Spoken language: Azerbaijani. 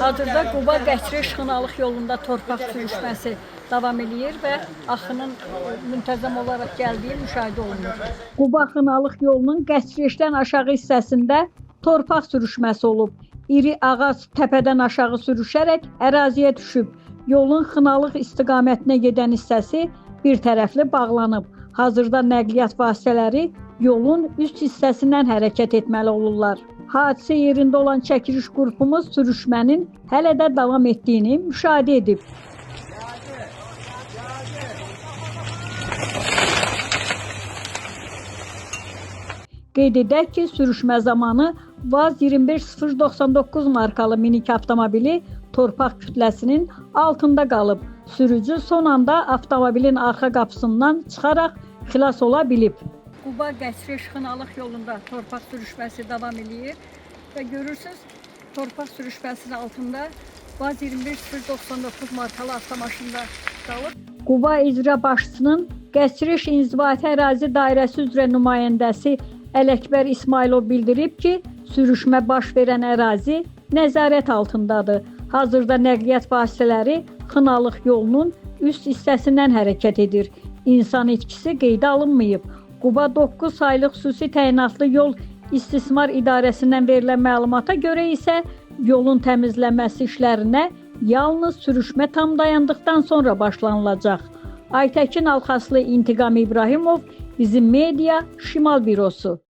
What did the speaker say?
Hazırda Quba Qəçri Şıxınalıq yolunda torpaq sürüşməsi davam edir və axının müntəzəm olaraq gəldiyi müşahidə olunur. Quba Xınalıq yolunun Qəçrişdən aşağı hissəsində torpaq sürüşməsi olub. İri ağac təpədən aşağı sürüşərək əraziyə düşüb. Yolun Xınalıq istiqamətinə gedən hissəsi bir tərəfli bağlanıb. Hazırda nəqliyyat vasitələri yolun üst hissəsindən hərəkət etməli olurlar. Hadisə yerində olan çəkiliş qrupumuz sürüşmənin hələ də davam etdiyini müşahidə edib. Qeyd edək ki, sürüşmə zamanı VAZ 25099 markalı minik avtomobili torpaq kütləsinin altında qalıb. Sürücü son anda avtomobilin arxa qapısından çıxaraq xilas ola bilib. Quba Qəçri Şıxınalıq yolunda torpaq sürüşməsi davam edir və görürsünüz, torpaq sürüşməsinin altında VAZ 25099 markalı avtomaşında qalıb. Quba icra başçısının Qəçri İnzibati Ərazi Dairəsi üzrə nümayəndəsi Ələkbər İsmailov bildirib ki, sürüşmə baş verən ərazi nəzarət altındadır. Hazırda nəqliyyat vasitələri Xınalıq yolunun üst hissəsindən hərəkət edir. İnsan itkisi qeydə alınmayıb. Quba 9 saylı xüsusi təyinatlı yol istismar idarəsindən verilən məlumata görə isə yolun təmizlənməsi işlərinə yalnız sürüşmə tam dayandıqdan sonra başlanılacaq. Aytəkin Alxaslı, İntiqam İbrahimov, Bizim Media, Şimal Bürosu.